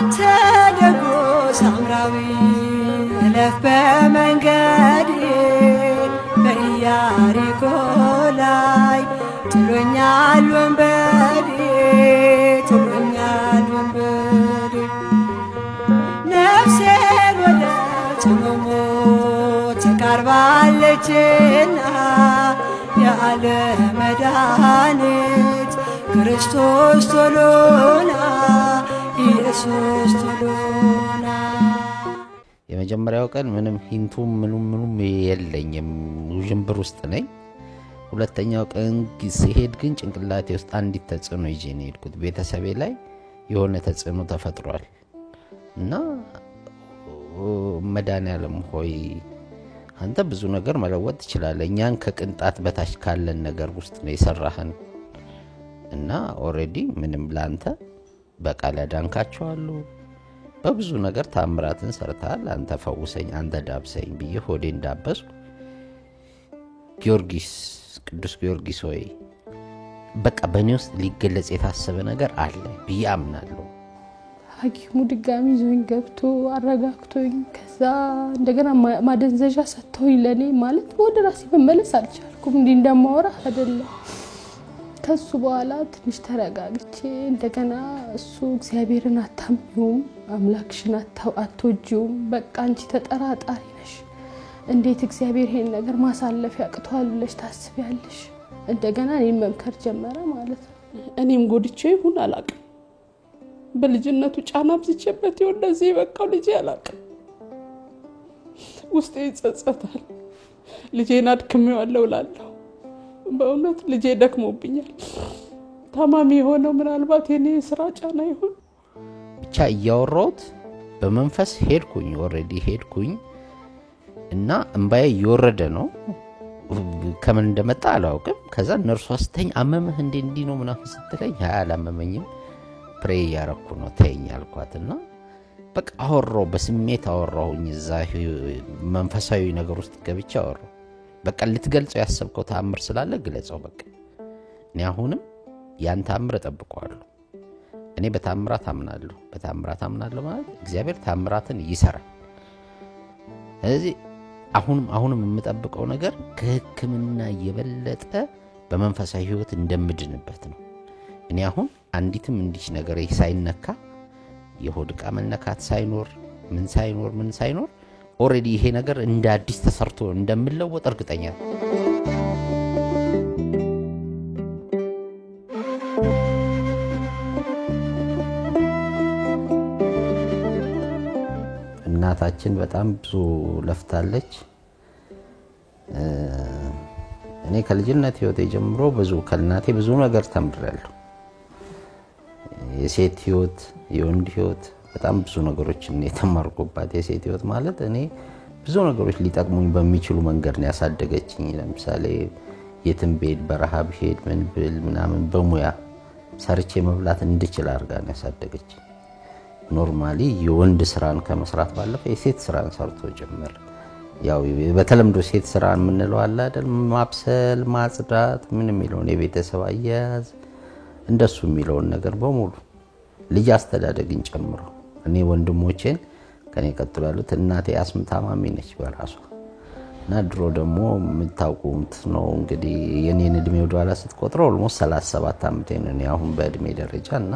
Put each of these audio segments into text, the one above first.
አንተ ደጎ ሳምራዊ እለፍ በመንገዴ በኢያሪኮ ላይ ጥሎኛል ወንበዴ ነፍሴን ወደ ጽሙሙ ተቃርባለችና የዓለም መድኃኒት ክርስቶስ ቶሎና ኢየሱስ ቶሎና። የመጀመሪያው ቀን ምንም ሂንቱም ምኑም የለኝም ውዥንብር ውስጥ ነኝ። ሁለተኛው ቀን ሲሄድ ግን ጭንቅላቴ ውስጥ አንዲት ተጽዕኖ ይዤ ነው የሄድኩት። ቤተሰቤ ላይ የሆነ ተጽዕኖ ተፈጥሯል እና መድኃኒዓለም ሆይ አንተ ብዙ ነገር መለወጥ ትችላለህ፣ እኛን ከቅንጣት በታች ካለን ነገር ውስጥ ነው የሰራህን እና ኦሬዲ ምንም ላንተ በቃል ያዳንካቸዋሉ፣ በብዙ ነገር ታምራትን ሰርተሃል፣ አንተ ፈውሰኝ፣ አንተ ዳብሰኝ ብዬ ሆዴን ዳበስኩ። ጊዮርጊስ ቅዱስ ጊዮርጊስ ሆይ በቃ በእኔ ውስጥ ሊገለጽ የታሰበ ነገር አለ ብዬ አምናለሁ። ሐኪሙ ድጋሚ ዞኝ ገብቶ አረጋግቶኝ ከዛ እንደገና ማደንዘዣ ሰጥቶኝ ለኔ ማለት ወደ ራሴ መመለስ አልቻልኩም። እንዴ እንደማወራ አይደለም። ከሱ በኋላ ትንሽ ተረጋግቼ እንደገና እሱ እግዚአብሔርን አታምኚውም፣ አምላክሽን አትወጂውም፣ በቃ አንቺ ተጠራጣሪ ነሽ፣ እንዴት እግዚአብሔር ይሄን ነገር ማሳለፍ ያቅቷል ብለሽ ታስቢያለሽ? እንደገና እኔን መምከር ጀመረ ማለት ነው። እኔም ጎድቼ ይሁን አላውቅም፣ በልጅነቱ ጫና ብዝቼበት ይሁን እንደዚህ በቃው ልጄ አላውቅም። ውስጤ ይጸጸታል። ልጄን አድክሜዋለሁ እላለሁ። በእውነት ልጄ ደክሞብኛል። ታማሚ የሆነው ምናልባት የኔ ስራ ጫና ይሁን ብቻ እያወራሁት በመንፈስ ሄድኩኝ። ኦሬዲ ሄድኩኝ እና እንባዬ እየወረደ ነው። ከምን እንደመጣ አላውቅም። ከዛ ነርሷ ስተኝ አመመህ እንዴ ነው ምናምን ስትለኝ አላመመኝም ፕሬ ያረኩ ነው ተይኝ አልኳትና በቃ አወራው፣ በስሜት አወራሁኝ። እዛ መንፈሳዊ ነገር ውስጥ ገብቼ አወራው። በቃ ልትገልጸው ያሰብከው ተአምር ስላለ ግለጸው። በቃ እኔ አሁንም ያን ተአምር እጠብቀዋለሁ። እኔ በተአምራት አምናለሁ ማለት እግዚአብሔር ተአምራትን ይሰራል። ስለዚህ አሁንም የምጠብቀው ነገር ከሕክምና የበለጠ በመንፈሳዊ ህይወት እንደምድንበት ነው። እኔ አሁን አንዲትም እንዲህ ነገር ሳይነካ የሆድቃ መነካት ሳይኖር ምን ሳይኖር ኦሬዲ ይሄ ነገር እንደ አዲስ ተሰርቶ እንደምለወጥ እርግጠኛ ነኝ። እናታችን በጣም ብዙ ለፍታለች። እኔ ከልጅነት ህይወቴ ጀምሮ ከእናቴ ብዙ ነገር ተምሬያለሁ። የሴት ህይወት የወንድ ህይወት በጣም ብዙ ነገሮችን የተማርኩባት። የሴት ህይወት ማለት እኔ ብዙ ነገሮች ሊጠቅሙኝ በሚችሉ መንገድ ነው ያሳደገችኝ። ለምሳሌ የትም ቤት በረሃብ ሄድ ምን ብል ምናምን በሙያ ሰርቼ መብላት እንድችል አድርጋ ነው ያሳደገችኝ። ኖርማሊ የወንድ ስራን ከመስራት ባለፈ የሴት ስራን ሰርቶ ጀመረ። ያው በተለምዶ ሴት ስራን ምን ነው አለ አይደል፣ ማብሰል ማጽዳት ምን የሚለው የቤተሰብ አያያዝ እንደሱ የሚለው ነገር በሙሉ ልጅ አስተዳደግን ጨምሮ እኔ ወንድሞቼን ከኔ ቀጥሎ ያሉት እናቴ አስም ታማሚ ነች በራሷ እና ድሮ ደግሞ የምታውቁት ነው እንግዲህ የኔን እድሜ ወደ ኋላ ስትቆጥረው ኦልሞስት 37 ዓመቴ ነው አሁን በእድሜ ደረጃና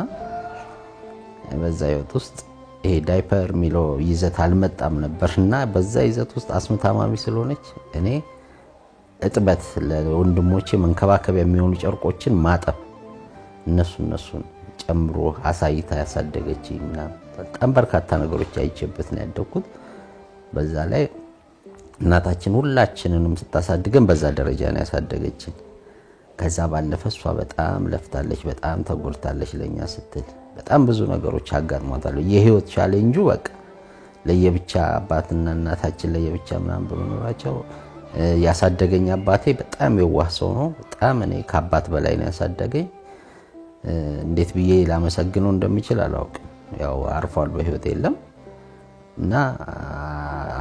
በዛ ህይወት ውስጥ ይሄ ዳይፐር ሚለው ይዘት አልመጣም ነበርና በዛ ይዘት ውስጥ አስም ታማሚ ስለሆነች እኔ እጥበት ለወንድሞቼ መንከባከብ የሚሆኑ ጨርቆችን ማጠብ እነሱን ጨምሮ አሳይታ ያሳደገችኝና በጣም በርካታ ነገሮች አይቼበት ነው ያደኩት። በዛ ላይ እናታችን ሁላችንንም ስታሳድገን በዛ ደረጃ ነው ያሳደገችን። ከዛ ባለፈ እሷ በጣም ለፍታለች፣ በጣም ተጎድታለች ለኛ ስትል በጣም ብዙ ነገሮች አጋጥሟታል። የህይወት ቻሌንጁ በቃ ለየብቻ አባትና እናታችን ለየብቻ ምናምን በመኖራቸው ያሳደገኝ አባቴ በጣም የዋህ ሰው ነው። በጣም እኔ ከአባት በላይ ነው ያሳደገኝ። እንዴት ብዬ ላመሰግነው እንደምችል አላውቅም። ያው አርፏል በህይወት የለም እና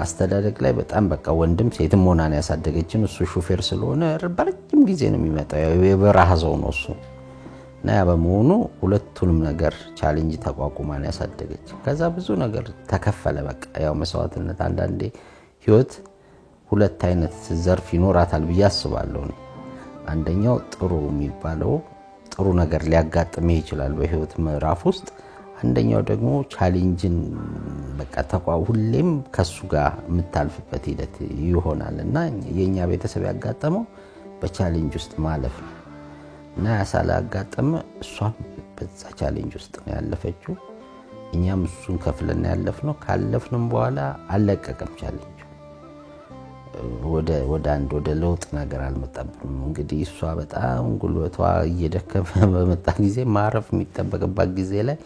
አስተዳደግ ላይ በጣም በቃ ወንድም ሴትም ሆና ነው ያሳደገችን። እሱ ሹፌር ስለሆነ በረጅም ጊዜ ነው የሚመጣው። የበረሃ ሰው ነው እሱ እና ያ በመሆኑ ሁለቱንም ነገር ቻሌንጅ ተቋቁማን ያሳደገች። ከዛ ብዙ ነገር ተከፈለ። በቃ ያው መስዋዕትነት አንዳንዴ ህይወት ሁለት አይነት ዘርፍ ይኖራታል ብዬ አስባለሁ። አንደኛው ጥሩ የሚባለው ጥሩ ነገር ሊያጋጥምህ ይችላል በህይወት ምዕራፍ ውስጥ። አንደኛው ደግሞ ቻሌንጅን በቃ ሁሌም ከሱ ጋር የምታልፍበት ሂደት ይሆናል እና የኛ ቤተሰብ ያጋጠመው በቻሌንጅ ውስጥ ማለፍ ነው እና ያሳላ ያጋጠመ እሷም በዛ ቻሌንጅ ውስጥ ነው ያለፈችው። እኛም እሱን ከፍለን ያለፍነው። ካለፍንም በኋላ አለቀቀም ቻሌንጅ ወደ ለውጥ ነገር አልመጣብንም። እንግዲህ እሷ በጣም ጉልበቷ እየደከመ በመጣ ጊዜ ማረፍ የሚጠበቅባት ጊዜ ላይ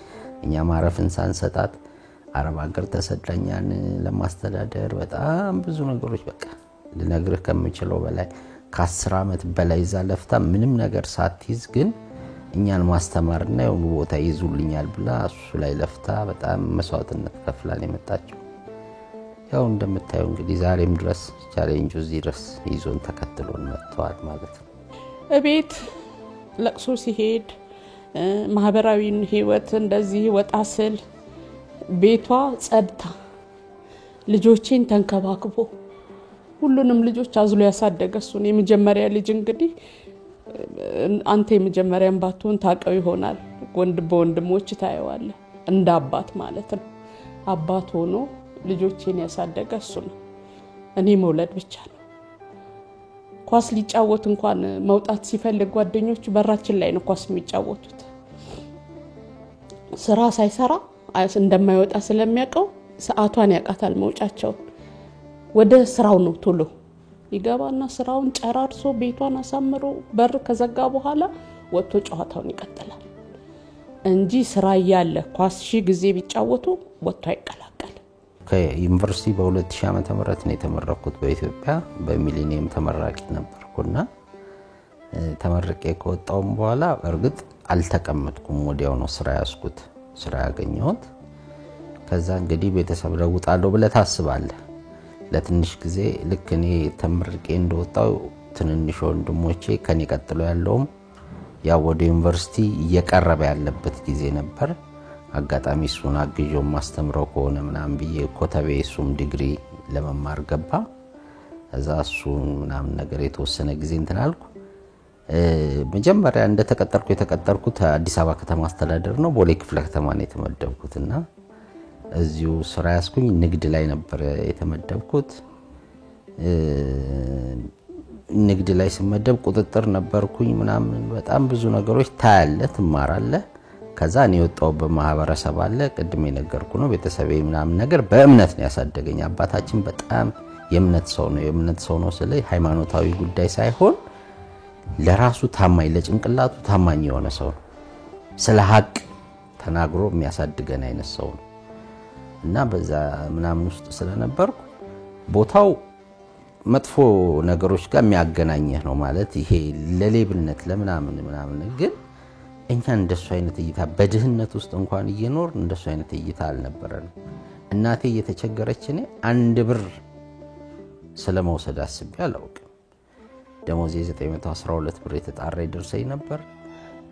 እኛ ማረፍን ሳንሰጣት አረብ ሀገር ተሰዳኛን ለማስተዳደር በጣም ብዙ ነገሮች በቃ ልነግርህ ከምችለው በላይ ከ10 ዓመት በላይ ዛለፍታ ምንም ነገር ሳትይዝ ግን እኛን ማስተማርና የሆነ ቦታ ይዙልኛል ብላ እሱ ላይ ለፍታ በጣም መስዋዕትነት ከፍላን የመጣችው። ያው እንደምታዩ እንግዲህ ዛሬም ድረስ ቻሌንጁ እዚህ ድረስ ይዞን ተከትሎን መጥቷል ማለት ነው። እቤት ለቅሶ ሲሄድ ማህበራዊ ህይወት እንደዚህ ወጣ ስል ቤቷ ጸድታ ልጆቼን ተንከባክቦ ሁሉንም ልጆች አዝሎ ያሳደገ እሱ ነው። የመጀመሪያ ልጅ እንግዲህ አንተ የመጀመሪያም ባትሆን ታቀው ይሆናል። በወንድሞች ታየዋለ እንደ አባት ማለት ነው። አባት ሆኖ ልጆቼን ያሳደገ እሱ ነው። እኔ መውለድ ብቻ ነው። ኳስ ሊጫወት እንኳን መውጣት ሲፈልግ ጓደኞቹ በራችን ላይ ነው ኳስ የሚጫወቱት። ስራ ሳይሰራ እንደማይወጣ ስለሚያቀው ሰዓቷን ያቃታል መውጫቸው። ወደ ስራው ነው ቶሎ ይገባና ስራውን ጨራርሶ ቤቷን አሳምሮ በር ከዘጋ በኋላ ወጥቶ ጨዋታውን ይቀጥላል እንጂ ስራ ያለ ኳስ ጊዜ ቢጫወቱ ወጥቶ አይቀላቀል። ከዩኒቨርሲቲ በ2000 ዓመተ ምህረት ነው የተመረኩት በኢትዮጵያ በሚሊኒየም ተመራቂ ነበርኩና ተመርቄ ከወጣውም በኋላ እርግጥ አልተቀመጥኩም። ወዲያው ነው ስራ ያስኩት ስራ ያገኘሁት። ከዛ እንግዲህ ቤተሰብ ለውጣለሁ ብለ ታስባለህ። ለትንሽ ጊዜ ልክ እኔ ተመርቄ እንደወጣው ትንንሽ ወንድሞቼ ከኔ ቀጥሎ ያለውም ያው ወደ ዩኒቨርሲቲ እየቀረበ ያለበት ጊዜ ነበር። አጋጣሚ እሱን አግዤው ማስተምረው ከሆነ ምናምን ብዬ ኮተቤ እሱም ዲግሪ ለመማር ገባ። እዛ እሱን ምናምን ነገር የተወሰነ ጊዜ እንትን አልኩ። መጀመሪያ የተቀጠርኩት አዲስ አበባ ከተማ አስተዳደር ነው። ቦሌ ክፍለ ከተማ ነው የተመደብኩትና እዚሁ ስራ ያስኩኝ ንግድ ላይ ነበር የተመደብኩት። ንግድ ላይ ስመደብ ቁጥጥር ነበርኩኝ ምናምን በጣም ብዙ ነገሮች ታያለህ ትማራለህ። ከዛ እኔ ወጣው በማህበረሰብ አለ ቅድም የነገርኩ ነው ቤተሰቤ ምናምን ነገር በእምነት ነው ያሳደገኝ። አባታችን በጣም የእምነት ሰው ነው ስለ ሃይማኖታዊ ጉዳይ ሳይሆን ለራሱ ታማኝ ለጭንቅላቱ ታማኝ የሆነ ሰው ነው። ስለ ሀቅ ተናግሮ የሚያሳድገን አይነት ሰው ነው እና በዛ ምናምን ውስጥ ስለነበርኩ ቦታው መጥፎ ነገሮች ጋር የሚያገናኘህ ነው ማለት ይሄ ለሌብነት ለምናምን ግን እኛ እንደሱ አይነት እይታ በድህነት ውስጥ እንኳን እየኖር እንደሱ አይነት እይታ አልነበረንም። እናቴ እየተቸገረች እኔ 1 ብር ስለመውሰድ አስቤ አላውቅም። ደሞዜ 912 ብር የተጣራ ይደርሰኝ ነበር።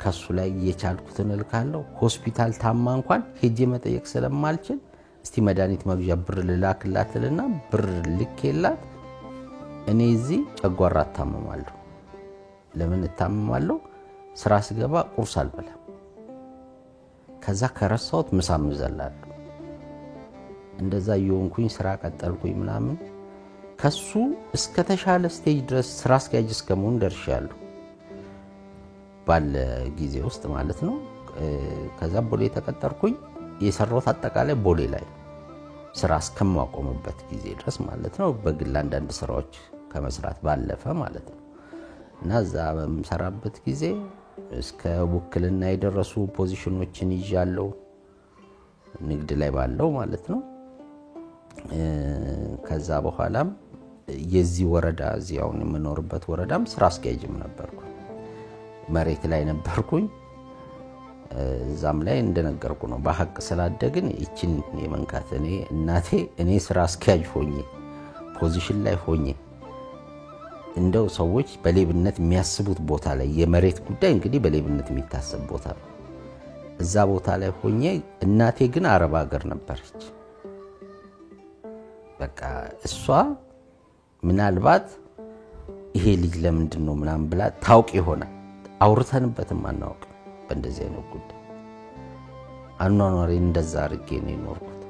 ከሱ ላይ የቻልኩትን ልካለው። ሆስፒታል ታማ እንኳን ሄጄ መጠየቅ ስለማልችል እስቲ መድኃኒት መግዣ ብር ልላክላትና ብር ልኬላት እኔ እዚህ ጨጓራ አታመማለሁ። ለምን እታመማለሁ? ስራ ስገባ ቁርስ አልበላም። ከዛ ከረሳውት ምሳም ዘላለሁ። እንደዛ ይሆንኩኝ ስራ ቀጠልኩኝ ምናምን ከሱ እስከ ተሻለ ስቴጅ ድረስ ስራ አስኪያጅ እስከመሆን ደርሻለሁ ባለ ጊዜ ውስጥ ማለት ነው። ከዛ ቦሌ ተቀጠርኩኝ። የሰራሁት አጠቃላይ ቦሌ ላይ ስራ እስከማቆምበት ጊዜ ድረስ ማለት ነው። በግል አንዳንድ ስራዎች ከመስራት ባለፈ ማለት ነው። እና እዛ በመሰራበት ጊዜ እስከ ውክልና የደረሱ ፖዚሽኖችን ይዣለሁ ንግድ ላይ ባለው ማለት ነው። ከዛ በኋላም የዚህ ወረዳ እዚያው የምኖርበት ወረዳም ስራ አስኪያጅም ነበርኩ። መሬት ላይ ነበርኩኝ። እዛም ላይ እንደነገርኩ ነው በሐቅ ስላደግን እቺን የመንካት እኔ ስራ አስኪያጅ ሆኜ ፖዚሽን ላይ ሆኜ እንደው ሰዎች በሌብነት የሚያስቡት ቦታ ላይ የመሬት ጉዳይ እንግዲህ በሌብነት የሚታሰብ ቦታ ነው። እዛ ቦታ ላይ ሆኜ እናቴ ግን አረብ ሀገር ነበረች። በቃ እሷ ምናልባት ይሄ ልጅ ለምንድን ነው ምናምን ብላ ታውቅ ይሆናል። አውርተንበትም አናውቅም በእንደዚህ አይነት ጉዳይ። አኗኗሬን እንደዛ አድርጌ ነው የኖርኩት።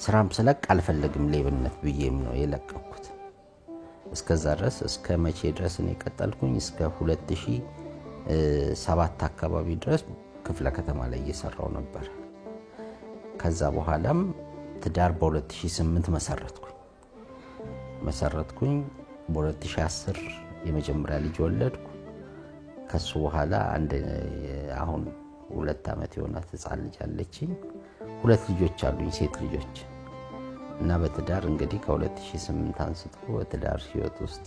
ስራም ስለቅ አልፈለግም ሌብነት ብዬም ነው የለቀኩት። እስከዛ ድረስ እስከ መቼ ድረስ ነው የቀጠልኩኝ? እስከ 2007 አካባቢ ድረስ ክፍለ ከተማ ላይ እየሰራው ነበር። ከዛ በኋላም ትዳር በ2008 መሰረትኩኝ። በ2010 የመጀመሪያ ልጅ ወለድኩ። ከሱ በኋላ አሁን 2 አመት የሆናት ህፃን ልጅ አለችኝ። 2 ልጆች አሉኝ፣ ሴት ልጆች እና በትዳር እንግዲህ ከ2008 አንስቶ በትዳር ህይወት ውስጥ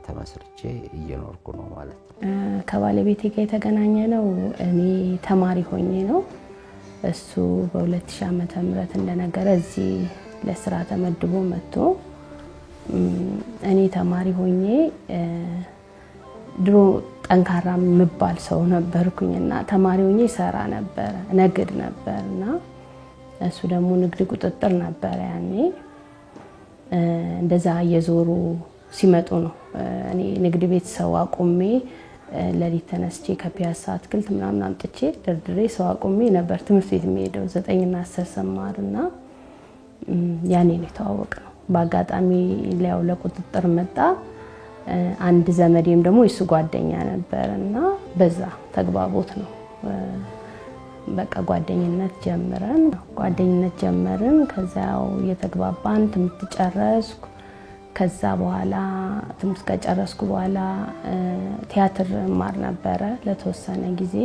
ተመስርቼ እየኖርኩ ነው ማለት ነው። ከባለቤቴ ጋር የተገናኘ ነው እኔ ተማሪ ሆኜ ነው። እሱ በ2000 ዓመተ ምህረት እንደነገረ እዚህ ለስራ ተመድቦ መጥቶ እኔ ተማሪ ሆኜ ድሮ ጠንካራ ምባል ሰው ነበርኩኝና ተማሪ ሆኜ ሰራ ነበር፣ ነግድ ነበርና እሱ ደግሞ ንግድ ቁጥጥር ነበር። ያኔ እንደዛ እየዞሩ ሲመጡ ነው እኔ ንግድ ቤት ሰው አቆሜ ለሊት ተነስቼ ከፒያሳ አትክልት ምናምን አምጥቼ ደርድሬ ሰው አቆሜ ነበር ትምህርት ቤት የሚሄደው 9 እና 10 ሰማርና ያኔ ነው የተዋወቅነው። በአጋጣሚ ሊያው ለቁጥጥር መጣ። አንድ ዘመዴም ደግሞ እሱ ጓደኛ ነበርና በዛ ተግባቦት ነው በቃ ጓደኝነት ጀመርን። ከዛው የተግባባን ትምህርት ጨረስኩ። ከዛ በኋላ ትምህርት ከጨረስኩ በኋላ ቲያትር ማር ነበር ለተወሰነ ጊዜ።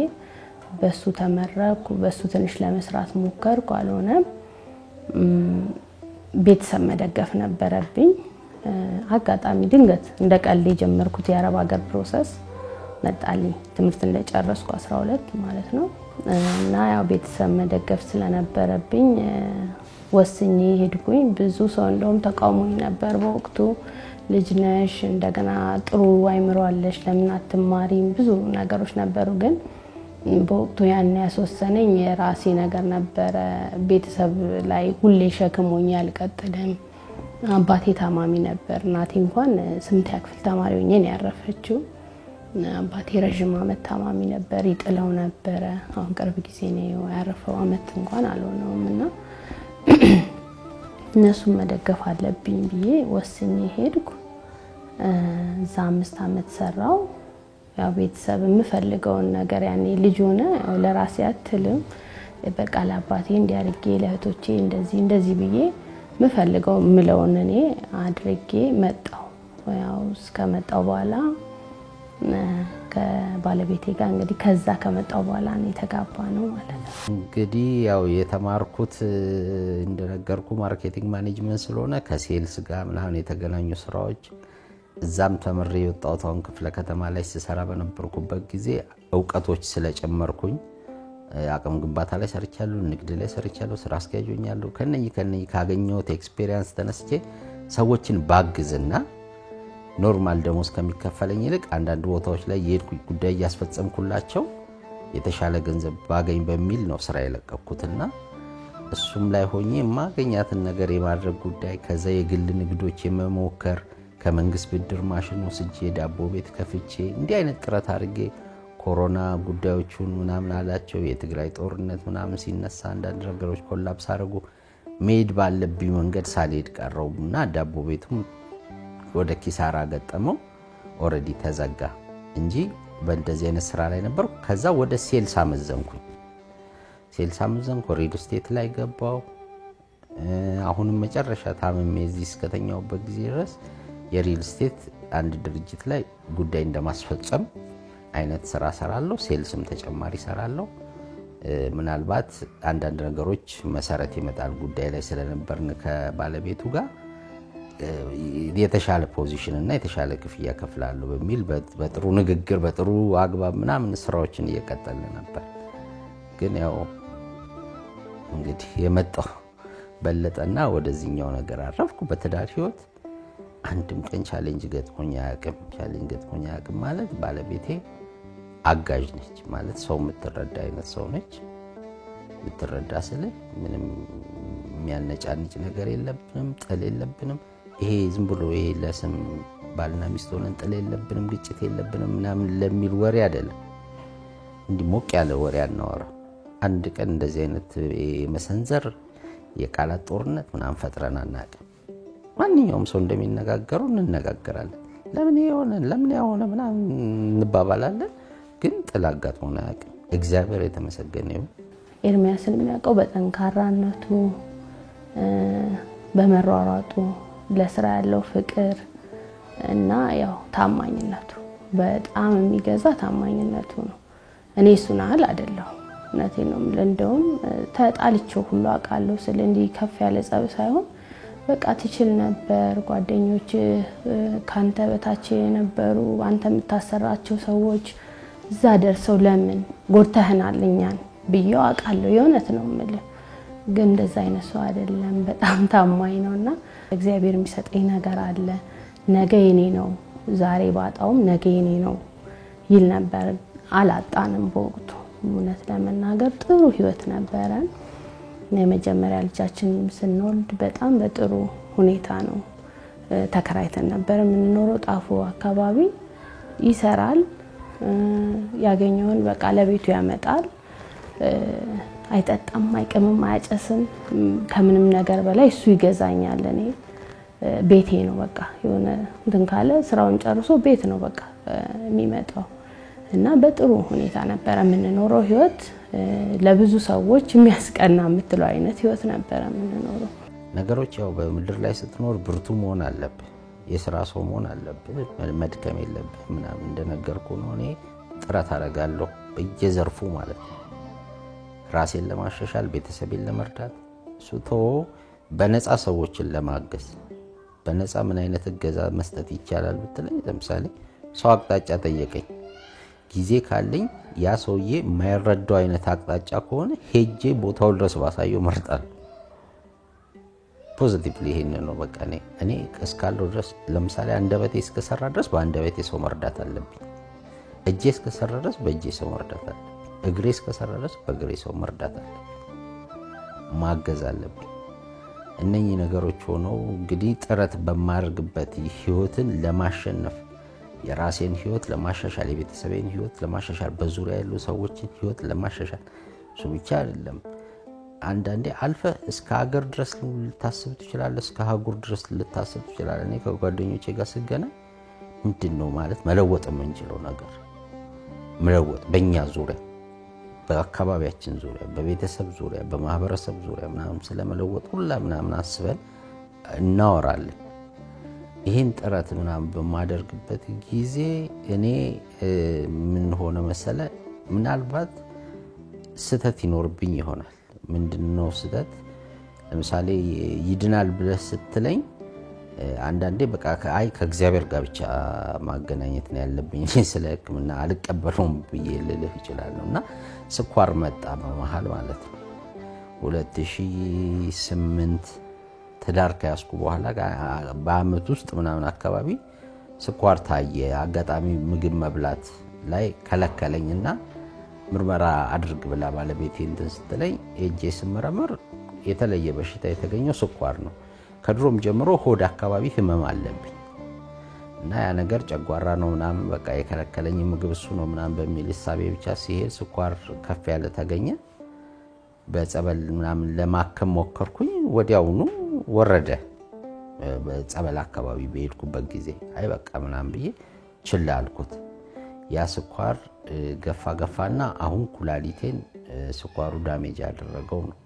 በሱ ተመረኩ። በሱ ትንሽ ለመስራት ሞከርኩ፣ አልሆነም። ቤተሰብ መደገፍ ነበረብኝ። አጋጣሚ ድንገት እንደቀልድ የጀመርኩት የአረብ ሀገር ፕሮሰስ መጣልኝ። ትምህርት እንደጨረስኩ 12 ማለት ነው። እና ያው ቤተሰብ መደገፍ ስለነበረብኝ ወስኜ ሄድኩኝ። ብዙ ሰው እንደውም ተቃውሞኝ ነበር በወቅቱ። ልጅ ነሽ፣ እንደገና ጥሩ አይምሮ አለሽ፣ ለምን አትማሪም? ብዙ ነገሮች ነበሩ። ግን በወቅቱ ያን ያስወሰነኝ የራሴ ነገር ነበረ። ቤተሰብ ላይ ሁሌ ሸክሞኝ አልቀጥልም። አባቴ ታማሚ ነበር። እናቴ እንኳን 8ኛ ክፍል ተማሪ ሆኜ ነው ያረፈችው። አባቴ ረጅም አመት ታማሚ ነበር፣ ይጥለው ነበር። አሁን ቅርብ ጊዜ ነው ያረፈው፣ አመት እንኳን አልሆነውምና እነሱን መደገፍ አለብኝ ብዬ ወስኜ ሄድኩ። እዛ 5 አመት ሰራው። ያው ቤተሰብ የምፈልገውን ነገር ያኔ ልጅ ሆነ ለራሴ አትልም። በቃ ለአባቴ እንዲያርጌ ለእህቶቼ እንደዚህ ብዬ ምፈልገው ምለውን እኔ አድርጌ መጣው። ያው እስከመጣው በኋላ ከባለቤቴ ጋር እንግዲህ ከዛ ከመጣው በኋላ ነው የተጋባነው ማለት ነው። እንግዲህ ያው የተማርኩት እንደነገርኩ ማርኬቲንግ ማኔጅመንት ስለሆነ ከሴልስ ጋር ምናምን የተገናኙ ስራዎች እዛም ተመሬ የወጣሁት አሁን ክፍለ ከተማ ላይ ስሰራ በነበርኩበት ጊዜ ዕውቀቶች ስለጨመርኩኝ አቅም ግንባታ ላይ ሰርቻለሁ፣ ንግድ ላይ ሰርቻለሁ፣ ስራ አስኪያጅ ሆኛለሁ። ከነኚህ ካገኘሁት ኤክስፒሪየንስ ተነስቼ ሰዎችን ባግዝና ኖርማል ደሞዝ ከሚከፈለኝ ይልቅ አንዳንድ ቦታዎች ላይ የሄድኩ ጉዳይ ያስፈጸምኩላቸው የተሻለ ገንዘብ ባገኝ በሚል ነው ስራ የለቀኩትና እሱም ላይ ሆኜ ማገኛትን ነገር የማድረግ ጉዳይ ከዛ የግል ንግዶች የመሞከር ከመንግስት ብድር ማሽን ወስጄ ዳቦ ቤት ከፍቼ እንዲህ አይነት ጥረት አድርጌ ኮሮና ጉዳዮቹን ምናምን አላቸው የትግራይ ጦርነት ምናምን ሲነሳ አንዳንድ ነገሮች ኮላፕስ አድርጎ ሜድ ባለብኝ መንገድ ሳልሄድ ቀረውና ዳቦ ቤቱም ወደ ኪሳራ ገጠመው። ኦሬዲ ተዘጋ እንጂ በእንደዚህ አይነት ስራ ላይ ነበርኩ። ከዛ ወደ ሴልስ አመዘንኩኝ። ሪል ስቴት ላይ ገባው። አሁንም መጨረሻ ታምሜ እዚህ እስከተኛውበት ጊዜ ድረስ የሪል ስቴት አንድ ድርጅት ላይ ጉዳይ እንደማስፈጸም አይነት ስራ ሰራለሁ። ሴልስም ተጨማሪ ሰራለሁ። ምናልባት አንዳንድ ነገሮች መሰረት ይመጣል ጉዳይ ላይ ስለነበርን ከባለቤቱ ጋር የተሻለ ፖዚሽን እና የተሻለ ክፍያ ከፍላለሁ በሚል በጥሩ ንግግር በጥሩ አግባብ ምናምን ስራዎችን እየቀጠልን ነበር። ግን ያው እንግዲህ የመጣው በለጠና ወደዚህኛው ነገር አረፍኩ። በትዳር ህይወት አንድም ቀን ቻሌንጅ ገጥሞኝ አያውቅም ማለት ባለቤቴ አጋዥ ነች ማለት ሰው የምትረዳ አይነት ሰው ነች። የምትረዳ ስለ ምንም የሚያነጫንጭ ነገር የለብንም፣ ጥል የለብንም። ይሄ ዝም ብሎ ይሄ ለስም ባልና ሚስት ሆነን ጥል የለብንም፣ ግጭት የለብንም ምናምን ለሚል ወሬ አይደለም። እንዲህ ሞቅ ያለ ወሬ አናወራ። አንድ ቀን እንደዚህ አይነት መሰንዘር የቃላት ጦርነት ምናምን ፈጥረን አናውቅም። ማንኛውም ሰው እንደሚነጋገሩ እንነጋገራለን። ለምን የሆነ ምናምን እንባባላለን፣ ግን ጥል አጋጥሞን አያውቅም። እግዚአብሔር የተመሰገነ ይሁን። ኤርሚያስን የሚያውቀው በጠንካራነቱ፣ በመሯሯጡ፣ ለስራ ያለው ፍቅር እና ያው ታማኝነቱ፣ በጣም የሚገዛ ታማኝነቱ ነው። እኔ እሱን አህል አይደለሁ እውነቴን ነው የምልህ። እንደውም ተጣልቼው ሁሉ አውቃለሁ። ስለ እንዲህ ከፍ ያለ ጸብ ሳይሆን በቃ ትችል ነበር። ጓደኞች ካንተ በታች የነበሩ አንተ የምታሰራቸው ሰዎች እዛ ደርሰው ለምን ጎርተህናል እኛን ብዬው አውቃለሁ። የእውነት ነው የምልህ። ግን እንደዛ አይነት ሰው አይደለም። በጣም ታማኝ ነውና እግዚአብሔር የሚሰጠኝ ነገር አለ። ነገ የኔ ነው፣ ዛሬ ባጣውም ነገ የኔ ነው ይል ነበር። አላጣንም በወቅቱ። እውነት ለመናገር ጥሩ ህይወት ነበረን። የመጀመሪያ ልጃችን ስንወልድ በጣም በጥሩ ሁኔታ ነው ተከራይተን ነበር የምንኖረው። ጣፎ አካባቢ ይሰራል። ያገኘውን በቃ ለቤቱ ያመጣል። አይጠጣም፣ አይቀምም፣ አያጨስም። ከምንም ነገር በላይ እሱ ይገዛኛል። እኔ ቤቴ ነው በቃ የሆነ እንትን ካለ ስራውን ጨርሶ ቤት ነው በቃ የሚመጣው እና በጥሩ ሁኔታ ነበር የምንኖረው ህይወት። ለብዙ ሰዎች የሚያስቀና የምትለው አይነት ህይወት ነበር የምንኖረው። ነገሮች ያው በምድር ላይ ስትኖር ብርቱ መሆን አለብህ፣ የሥራ ሰው መሆን አለብህ፣ መድከም የለብህ ምናምን እንደነገርኩ ነው። እኔ ጥረት አደርጋለሁ በየዘርፉ ማለት ነው፣ ራሴን ለማሻሻል፣ ቤተሰቤን ለመርዳት። ሱቶ በነፃ ሰዎችን ለማገዝ በነፃ ምን አይነት እገዛ መስጠት ይቻላል ብትለኝ፣ ለምሳሌ ሰው አቅጣጫ ጠየቀኝ፣ ጊዜ ካለኝ ያ ሰውዬ የማይረዳው አይነት አቅጣጫ ከሆነ ሄጄ ቦታው ድረስ ባሳየው መርጣል። ፖዚቲቭሊ ይሄን ነው በቃ እኔ እስካለው ድረስ ለምሳሌ አንደበቴ እስከሰራ ድረስ በአንደበቴ ሰው መርዳት አለብኝ። እጄ እስከሰራ ድረስ በእጄ ሰው መርዳት አለብኝ። እግሬ እስከሰራ ድረስ በእግሬ ሰው መርዳት አለብኝ፣ ማገዝ አለብኝ። እነኚህ ነገሮች ሆነው እንግዲህ ጥረት በማድረግበት ህይወትን ለማሸነፍ የራሴን ህይወት ለማሻሻል፣ የቤተሰቤን ህይወት ለማሻሻል፣ በዙሪያ ያሉ ሰዎችን ህይወት ለማሻሻል እሱ ብቻ አይደለም። አንዳንዴ አልፈ እስከ ሀገር ድረስ ልታስብ ትችላለህ፣ እስከ ሀገር ድረስ ልታስብ ትችላለህ። እኔ ከጓደኞቼ ጋር ስገናኝ ምንድነው ማለት መለወጥ የምንችለው ነገር መለወጥ በእኛ ዙሪያ፣ በአካባቢያችን ዙሪያ፣ በቤተሰብ ዙሪያ፣ በማህበረሰብ ዙሪያ ምናምን ስለመለወጥ ሁላ ምናምን አስበን እናወራለን። ይሄን ጥረት ምናምን በማደርግበት ጊዜ እኔ ምን ሆነ መሰለ፣ ምናልባት ስተት ይኖርብኝ ይሆናል። ምንድነው ስተት? ለምሳሌ ይድናል ብለህ ስትለኝ አንዳንዴ በቃ ከእግዚአብሔር ጋር ብቻ ማገናኘት ነው ያለብኝ፣ ስለ ሕክምና አልቀበለውም ብዬ ልልህ እችላለሁና ስኳር መጣ በመሃል ማለት ነው 2008 ትዳር ከያዝኩ በኋላ በአመት ውስጥ ምናምን አካባቢ ስኳር ታየ። አጋጣሚ ምግብ መብላት ላይ ከለከለኝና ምርመራ አድርግ ብላ ባለቤቴ እንትን ስትለኝ እጄ ስመረመር የተለየ በሽታ የተገኘው ስኳር ነው። ከድሮም ጀምሮ ሆድ አካባቢ ህመም አለብኝ እና ያ ነገር ጨጓራ ነው ምናምን በቃ የከለከለኝ ምግብ እሱ ነው ምናምን በሚል ሐሳቤ ብቻ ሲሄድ ስኳር ከፍ ያለ ተገኘ። በጸበል ምናምን ለማከም ሞከርኩኝ። ወዲያውኑ ወረደ። በጸበል አካባቢ በሄድኩበት ጊዜ አይ በቃ ምናምን ብዬ ችላ አልኩት። ያ ስኳር ገፋና አሁን ኩላሊቴን ስኳሩ ዳሜጅ ያደረገው ነው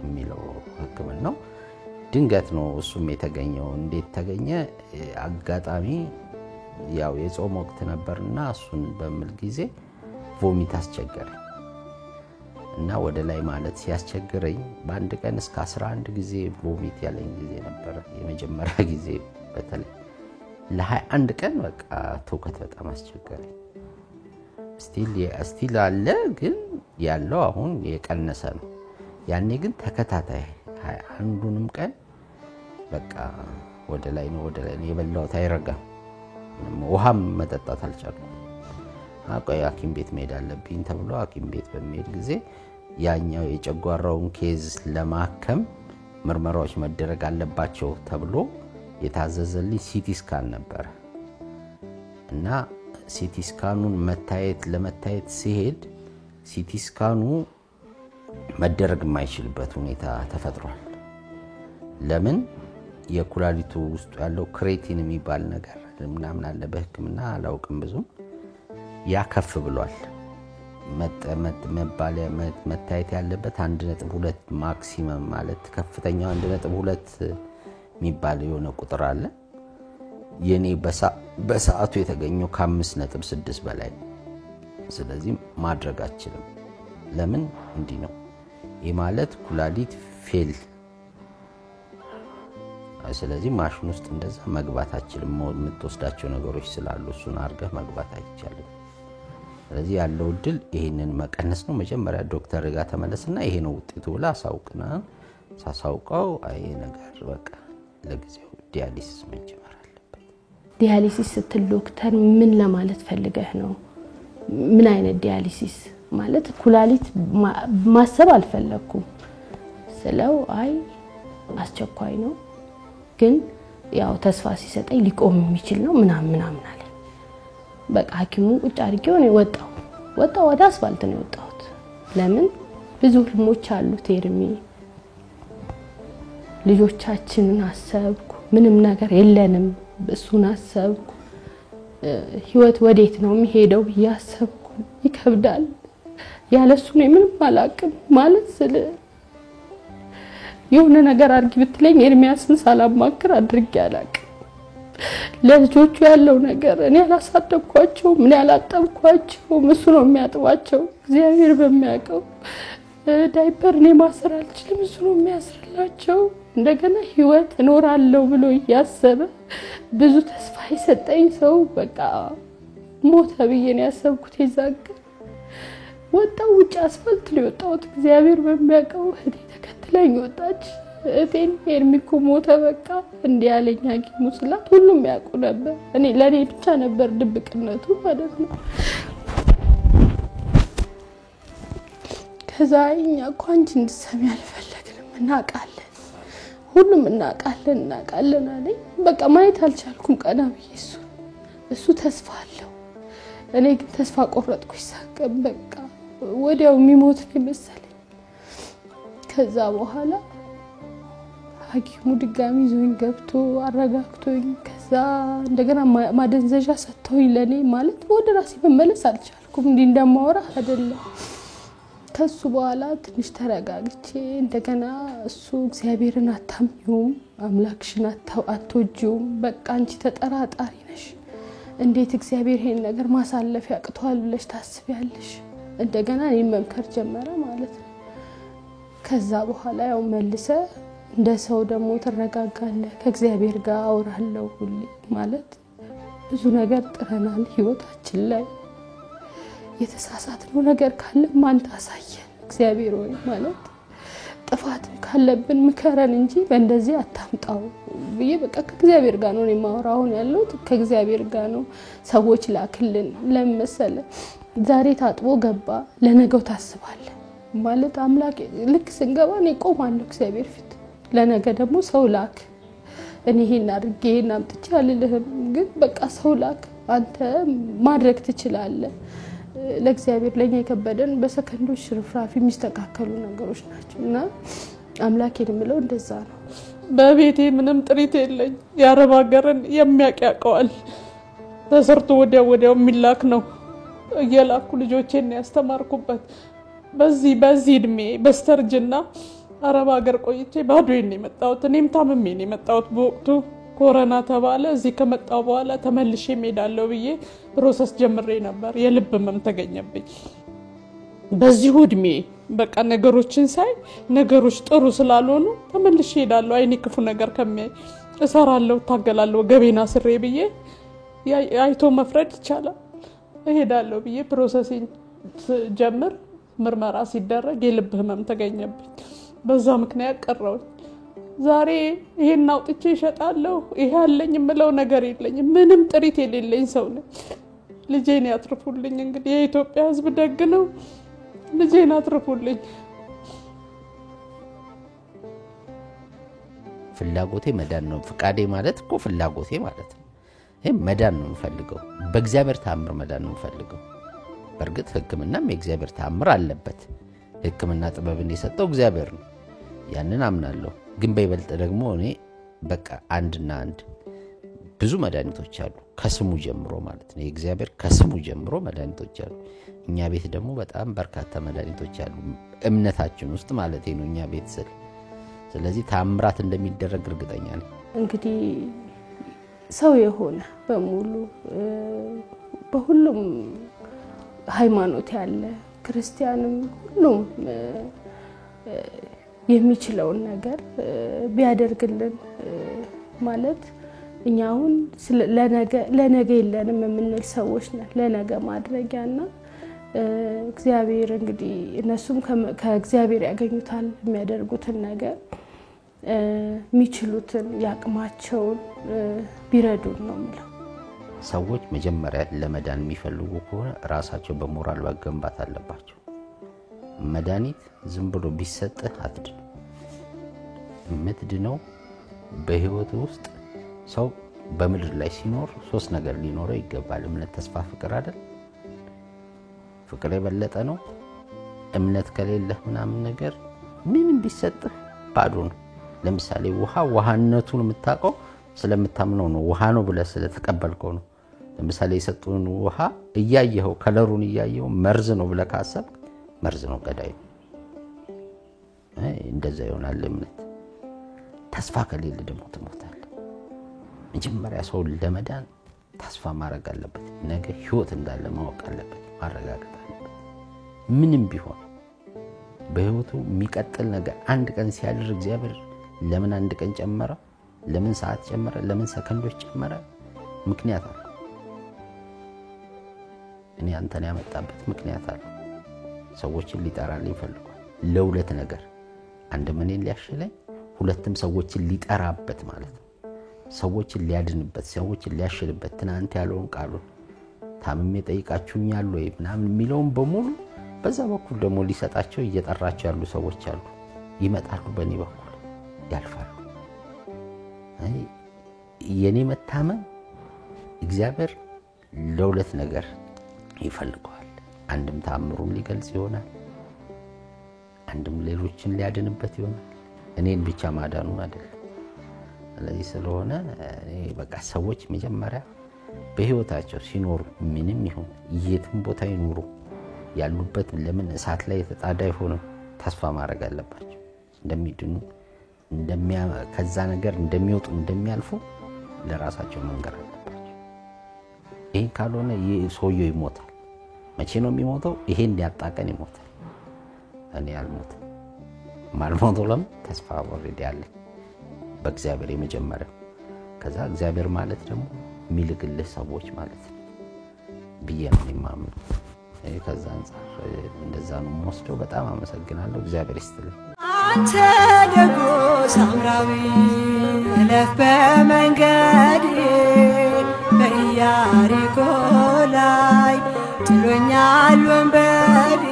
የሚለው ሕክምናው። ድንገት ነው እሱም የተገኘው። እንዴት ተገኘ? አጋጣሚ ያው የጾም ወቅት ነበርና እሱን በሚል ጊዜ ቮሚት አስቸገረኝ እና ወደ ላይ ማለት ሲያስቸግረኝ በአንድ ቀን እስከ 11 ጊዜ ቮሚት ያለኝ ጊዜ ነበር። የመጀመሪያ ጊዜ በተለይ ለ21 ቀን በቃ ተውከት በጣም አስቸገረኝ። ስቲል አለ ግን ያለው አሁን የቀነሰ ነው። ያኔ ግን ተከታታይ 21ዱንም ቀን በቃ ወደ ላይ ነው የበላሁት አይረጋም። ውሃም መጠጣት አልቻልኩም። አቆይ ሐኪም ቤት መሄድ አለብኝ ተብሎ ሐኪም ቤት በሚሄድ ጊዜ ያኛው የጨጓራውን ኬዝ ለማከም ምርመራዎች መደረግ አለባቸው ተብሎ የታዘዘልኝ ሲቲ ስካን ነበር እና ሲቲ ስካኑን ለመታየት ሲሄድ ሲቲ ስካኑ መደረግ የማይችልበት ሁኔታ ተፈጥሯል። ለምን? የኩላሊቱ ውስጥ ያለው ክሬቲን የሚባል ነገር ምናምን አለ በህክምና አላውቅም ብዙ ያከፍ ብሏል። መታየት ያለበት 1.2 ማክሲመም ማለት ከፍተኛው 1.2 የሚባል የሆነ ቁጥር አለ። የኔ በሰዓቱ የተገኘው ከ5.6 በላይ። ስለዚህ ማድረግ አልችልም። ለምን? እንዲህ ነው። ይህ ማለት ኩላሊት ፌል። ስለዚህ ማሽን ውስጥ እንደዛ መግባት አልችልም። የምትወስዳቸው ነገሮች ስላሉ እሱን አድርገህ መግባት አይቻልም። ስለዚህ ያለው ድል ይሄንን መቀነስ ነው። መጀመሪያ ዶክተር ጋር ተመለስና ይሄ ነው ውጤቱ ብላ አሳውቅና ሳሳውቀው አይ ነገር በቃ ለጊዜው ዲያሊሲስ መጀመር አለበት። ዲያሊሲስ ስትል ዶክተር ምን ለማለት ፈልገህ ነው? ምን አይነት ዲያሊሲስ ማለት? ኩላሊት ማሰብ አልፈለኩም ስለው አይ አስቸኳይ ነው ግን ያው ተስፋ ሲሰጠኝ ሊቆም የሚችል ነው ምናምን አለ። በቃ ሐኪሙ ቁጭ አድርጌው ነው ወጣው ወደ አስፋልት ነው ወጣሁት። ለምን? ብዙ ህልሞች አሉት ኤርሚ። ልጆቻችንን አሰብኩ። ምንም ነገር የለንም። እሱን አሰብኩ። ህይወት ወዴት ነው የሚሄደው ያሰብኩ። ይከብዳል። ያለሱ ነው ምንም አላቅም ማለት ስለ የሆነ ነገር አድርጊ ብትለኝ ኤርሚያስን ሳላማክር አድርጌ አላቅም። ለልጆቹ ያለው ነገር እኔ አላሳደግኳቸው ምን ያላጠብኳቸው እሱ ነው የሚያጥባቸው። እግዚአብሔር በሚያውቀው ዳይፐር እኔ ማሰር አልችልም እሱ ነው የሚያስርላቸው። እንደገና ህይወት እኖራለሁ ብሎ ያሰበ ብዙ ተስፋ የሰጠኝ ሰው በቃ ሞተ ብዬ ነው ያሰብኩት። ይዛግ ወጣው ውጭ አስፋልት ነው ወጣሁት። እግዚአብሔር በሚያውቀው እህቴ ተከትለኝ ወጣች። እቴን ኤርሚኮ ሞተ በቃ እንዲህ ያለኝ ሐኪሙ ስላት ሁሉም ያውቁ ነበር። እኔ ለኔ ብቻ ነበር ድብቅነቱ ማለት ነው። ከዛኛ ኳንቺ እንድሰሚ አልፈለግንም እናቃለን ሁሉም እናቃለን አለኝ። በቃ ማየት አልቻልኩም ቀና ብዬ እሱ ተስፋ አለው። እኔ ግን ተስፋ ቆረጥኩኝ። ሳቀም በቃ ወዲያው የሚሞት ነው መሰለኝ። ከዛ በኋላ ሐኪሙ ድጋሚ ዞኝ ገብቶ አረጋግቶኝ ከዛ እንደገና ማደንዘዣ ሰጥቶኝ ለኔ ማለት ወደ ራሴ መመለስ አልቻልኩም። እንዲህ እንደማወራ አይደለም። ከሱ በኋላ ትንሽ ተረጋግቼ እንደገና እሱ እግዚአብሔርን አታምኚውም አምላክሽን አትወጂውም በቃ አንቺ ተጠራጣሪ ነሽ እንዴት እግዚአብሔር ይሄን ነገር ማሳለፍ ያቅቷል ብለሽ ታስቢያለሽ? እንደገና እኔን መምከር ጀመረ ማለት ነው። ከዛ በኋላ ያው መልሰ እንደ ሰው ደግሞ ተረጋጋለህ ከእግዚአብሔር ጋር አወራለሁ ሁሉ ማለት ብዙ ነገር ጥረናል ህይወታችን ላይ የተሳሳተው ነገር ካለ ማን ታሳየን እግዚአብሔር ሆይ ማለት ጥፋት ካለብን ምከረን እንጂ በእንደዚህ አታምጣው ብዬ በቃ ከእግዚአብሔር ጋር ነው የማወራው ያለው ከእግዚአብሔር ጋር ነው። ሰዎች ላክልን ለምሰለ ዛሬ ታጥቦ ገባ ለነገው ታስባለ ማለት አምላክ ልክ ስንገባ ነው ቆማለሁ እግዚአብሔር ፊት ለነገ ደግሞ ሰው ላክ እኔ ይሄን አድርጌ እናምጥቼ አልልህም ግን በቃ ሰው ላክ አንተ ማድረግ ትችላለህ። ለእግዚአብሔር ለኛ የከበደን በሰከንዶች ሽርፍራፊ የሚስተካከሉ ነገሮች ናቸውና አምላኬን ምለው እንደዛ ነው። በቤቴ ምንም ጥሪት የለኝ ያረብ ሀገርን የሚያቀያቀዋል ተሰርቶ ወዲያው የሚላክ ነው እየላኩ ልጆቼን ያስተማርኩበት በዚህ እድሜ በስተርጅና አረብ ሀገር ቆይቼ ባዶዬን ነው የመጣሁት። እኔም ታምሜ ነው የመጣሁት በወቅቱ ኮሮና ተባለ። እዚህ ከመጣው በኋላ ተመልሼ ሄዳለሁ ብዬ ፕሮሰስ ጀምሬ ነበር። የልብ ህመም ተገኘብኝ። በዚህ እድሜ በቃ ነገሮችን ሳይ ነገሮች ጥሩ ስላልሆኑ ተመልሼ ሄዳለሁ። አይኔ ክፉ ነገር ከሚያይ እሰራለሁ ታገላለሁ ገቤና ስሬ ብዬ አይቶ መፍረድ ይቻላል እሄዳለሁ ብዬ ፕሮሰሲን ጀምር ምርመራ ሲደረግ የልብ ህመም ተገኘብኝ። በዛ ምክንያት ቀረው። ዛሬ ይሄን አውጥቼ እሸጣለሁ ይሄ አለኝ የምለው ነገር የለኝም ምንም ጥሪት የሌለኝ ሰው ነኝ ልጄን ያትርፉልኝ እንግዲህ የኢትዮጵያ ህዝብ ደግ ነው ልጄን አትርፉልኝ ፍላጎቴ መዳን ነው ፍቃዴ ማለት እኮ ፍላጎቴ ማለት ነው ይሄ መዳን ነው የምፈልገው በእግዚአብሔር ተአምር መዳን ነው የምፈልገው በርግጥ ህክምናም የእግዚአብሔር ተአምር አለበት ህክምና ጥበብን የሰጠው እግዚአብሔር ነው ያንን አምናለሁ ግን በይበልጥ ደግሞ እኔ በቃ አንድና አንድ ብዙ መድኃኒቶች አሉ ከስሙ ጀምሮ ማለት ነው የእግዚአብሔር ከስሙ ጀምሮ መድኃኒቶች አሉ እኛ ቤት ደግሞ በጣም በርካታ መድኃኒቶች አሉ እምነታችን ውስጥ ማለት ነው እኛ ቤት ስለዚህ ተአምራት እንደሚደረግ እርግጠኛ ነኝ እንግዲህ ሰው የሆነ በሙሉ በሁሉም ሃይማኖት ያለ ክርስቲያንም ሁሉም የሚችለውን ነገር ቢያደርግልን ማለት እኛውን ለነገ የለንም የምንል ሰዎች ነን ለነገ ማድረጊያና እግዚአብሔር እንግዲህ እነሱም ከእግዚአብሔር ያገኙታል የሚያደርጉትን ነገር የሚችሉትን ያቅማቸውን ቢረዱን ነው ማለት ሰዎች መጀመሪያ ለመዳን የሚፈልጉ ከሆነ ራሳቸው በሞራል መገንባት አለባቸው መድኃኒት ዝም ብሎ ቢሰጥህ አትድን የምትድነው በህይወት ውስጥ ሰው በምድር ላይ ሲኖር ሶስት ነገር ሊኖረው ይገባል እምነት ተስፋ ፍቅር አይደል ፍቅር የበለጠ ነው እምነት ከሌለህ ምናምን ነገር ምንም ቢሰጥህ ባዶ ነው ለምሳሌ ውሃነቱን የምታውቀው ስለምታምነው ነው ውሃ ነው ብለህ ስለተቀበልከው ነው ለምሳሌ የሰጡን ውሃ እያየኸው ከለሩን እያየኸው መርዝ ነው ብለህ ካሰብክ መርዝ ነው ገዳይ እንደዛ ይሆናል እምነት ተስፋ ከሌለ ደግሞ ትሞታለህ መጀመሪያ ሰው ለመዳን ተስፋ ማድረግ አለበት ነገ ህይወት እንዳለ ማወቅ አለበት ማረጋገጥ አለበት ምንም ቢሆን በህይወቱ የሚቀጥል ነገር አንድ ቀን ሲያድር እግዚአብሔር ለምን አንድ ቀን ጨመረ ለምን ሰዓት ጨመረ ለምን ሰከንዶች ጨመረ ምክንያት አለ እኔ አንተን ያመጣበት ምክንያት አለ ሰዎችን ሊጠራልኝ ፈልጓል ለሁለት ነገር አንድ ምንን ሊያሽለኝ ሁለቱም ሰዎችን ሊጠራበት ማለት ነው ሰዎችን ሊያድንበት ሰዎችን ሊያሽልበት ትናንት ያለውን ቃሉን ታምሜ ጠይቃችሁኛል ወይ ምናምን የሚለውን በሙሉ በዛ በኩል ደግሞ ሊሰጣቸው እየጠራቸው ያሉ ሰዎች አሉ ይመጣሉ በኔ በኩል ያልፋሉ የኔ መታመን እግዚአብሔር ለሁለት ነገር ይፈልጋል አንድም ተአምሩን ሊገልጽ ይሆናል አንድም ሌሎችን ሊያድንበት ይሆናል እኔን ብቻ ማዳኑ አይደለም ስለዚህ ስለሆነ በቃ ሰዎች መጀመሪያ በህይወታቸው ሲኖሩ ምንም ይሁን የትም ቦታ ይኖሩ ያሉበት ለምን እሳት ላይ የተጣዳ ይሆኑ ተስፋ ማድረግ አለባቸው እንደሚድኑ ከዛ ነገር እንደሚወጡ እንደሚያልፉ ለራሳቸው መንገር አለባቸው ይሄን ካልሆነ ሰውየው ይሞታል መቼ ነው የሚሞተው ይሄን ያጣቀን ይሞታል እኔ አልሞትም ማልሞተው ለምን ተስፋ ኦሬዲ አለ በእግዚአብሔር የመጀመሪያው ከዛ እግዚአብሔር ማለት ደግሞ የሚልክልህ ሰዎች ማለት ነው ብዬ ነው የማምነው ከዛ አንፃር እንደዛ ነው የምወስደው በጣም አመሰግናለሁ እግዚአብሔር ይስጥልኝ አንተ ደጎ ሳምራዊ እለፍ በመንገድ በኢያሪኮ ላይ ጥሎኛል ወንበዴ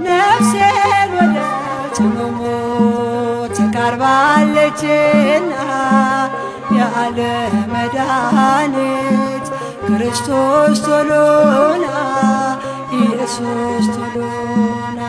ነፍሴን ወደ ጽሙሙ ተቃርባለችና ያለ መድኃኒት ክርስቶስ ቶሎና ኢየሱስ ቶሎና